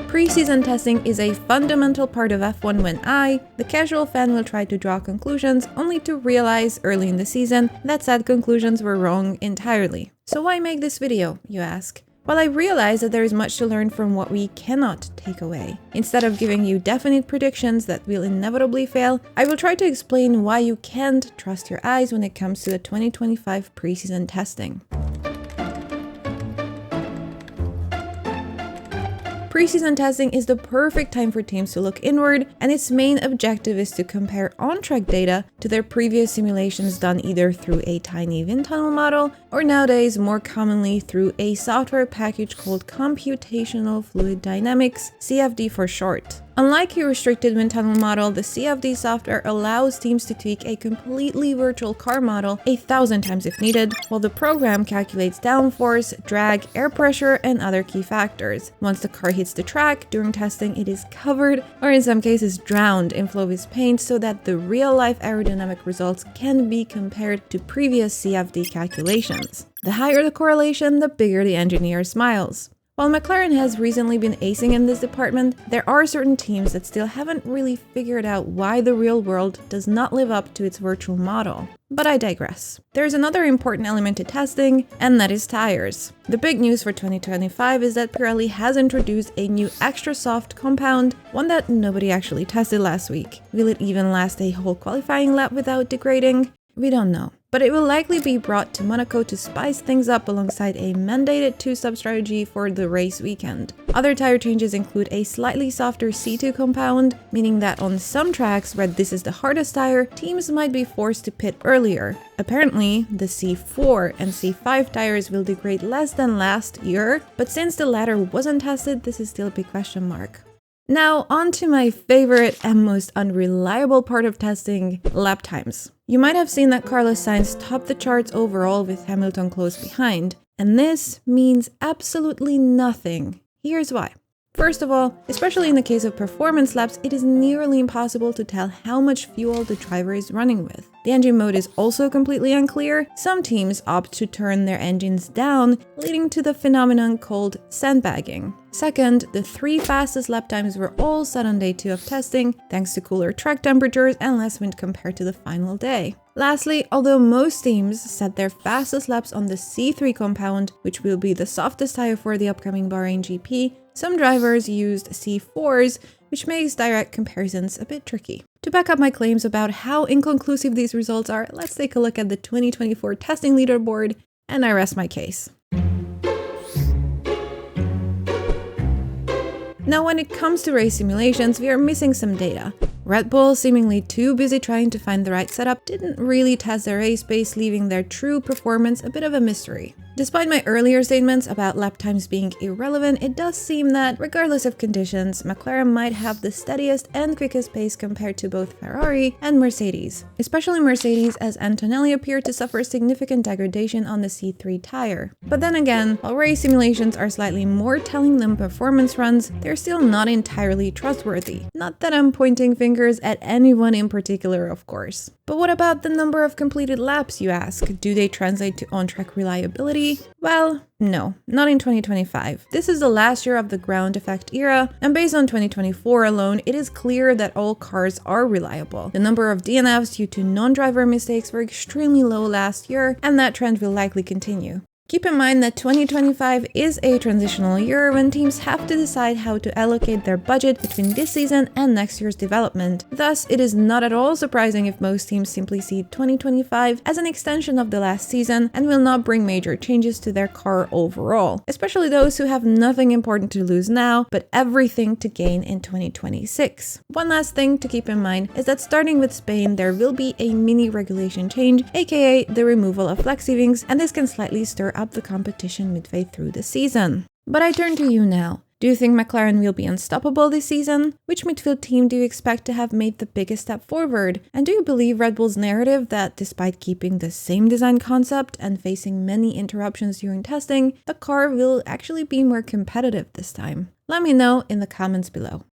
Preseason testing is a fundamental part of F1 when I, the casual fan, will try to draw conclusions only to realize early in the season that said conclusions were wrong entirely. So why make this video, you ask? Well, I realize that there is much to learn from what we cannot take away. Instead of giving you definite predictions that will inevitably fail, I will try to explain why you can't trust your eyes when it comes to the 2025 preseason testing. Preseason testing is the perfect time for teams to look inward, and its main objective is to compare on-track data to their previous simulations done either through a tiny wind tunnel model or nowadays more commonly through a software package called Computational Fluid Dynamics, CFD for short. Unlike a restricted wind tunnel model, the CFD software allows teams to tweak a completely virtual car model 1,000 times if needed, while the program calculates downforce, drag, air pressure, and other key factors. Once the car hits the track, during testing it is covered, or in some cases drowned in Flovis paint so that the real-life aerodynamic results can be compared to previous CFD calculations. The higher the correlation, the bigger the engineer smiles. While McLaren has recently been acing in this department, there are certain teams that still haven't really figured out why the real world does not live up to its virtual model. But I digress. There's another important element to testing, and that is tires. The big news for 2025 is that Pirelli has introduced a new extra soft compound, one that nobody actually tested last week. Will it even last a whole qualifying lap without degrading? We don't know. But it will likely be brought to Monaco to spice things up alongside a mandated two-stop strategy for the race weekend. Other tire changes include a slightly softer C2 compound, meaning that on some tracks where this is the hardest tire, teams might be forced to pit earlier. Apparently, the C4 and C5 tires will degrade less than last year, but since the latter wasn't tested, this is still a big question mark. Now, on to my favorite and most unreliable part of testing, lap times. You might have seen that Carlos Sainz topped the charts overall with Hamilton close behind, and this means absolutely nothing. Here's why. First of all, especially in the case of performance laps, it is nearly impossible to tell how much fuel the driver is running with. The engine mode is also completely unclear. Some teams opt to turn their engines down, leading to the phenomenon called sandbagging. Second, the 3 fastest lap times were all set on day 2 of testing, thanks to cooler track temperatures and less wind compared to the final day. Lastly, although most teams set their fastest laps on the C3 compound, which will be the softest tire for the upcoming Bahrain GP, some drivers used C4s, which makes direct comparisons a bit tricky. To back up my claims about how inconclusive these results are, let's take a look at the 2024 testing leaderboard, and I rest my case. Now, when it comes to race simulations, we are missing some data. Red Bull, seemingly too busy trying to find the right setup, didn't really test their race pace, leaving their true performance a bit of a mystery. Despite my earlier statements about lap times being irrelevant, it does seem that, regardless of conditions, McLaren might have the steadiest and quickest pace compared to both Ferrari and Mercedes. Especially Mercedes, as Antonelli appeared to suffer significant degradation on the C3 tire. But then again, while race simulations are slightly more telling than performance runs, they're still not entirely trustworthy. Not that I'm pointing fingers at anyone in particular, of course. But what about the number of completed laps, you ask? Do they translate to on-track reliability? Well, no, not in 2025. This is the last year of the ground effect era, and based on 2024 alone, it is clear that all cars are reliable. The number of DNFs due to non-driver mistakes were extremely low last year, and that trend will likely continue. Keep in mind that 2025 is a transitional year when teams have to decide how to allocate their budget between this season and next year's development. Thus, it is not at all surprising if most teams simply see 2025 as an extension of the last season and will not bring major changes to their car overall, especially those who have nothing important to lose now, but everything to gain in 2026. One last thing to keep in mind is that starting with Spain, there will be a mini regulation change, aka the removal of flexi wings, and this can slightly stir up the competition midway through the season. But I turn to you now. Do you think McLaren will be unstoppable this season? Which midfield team do you expect to have made the biggest step forward? And do you believe Red Bull's narrative that despite keeping the same design concept and facing many interruptions during testing, the car will actually be more competitive this time? Let me know in the comments below.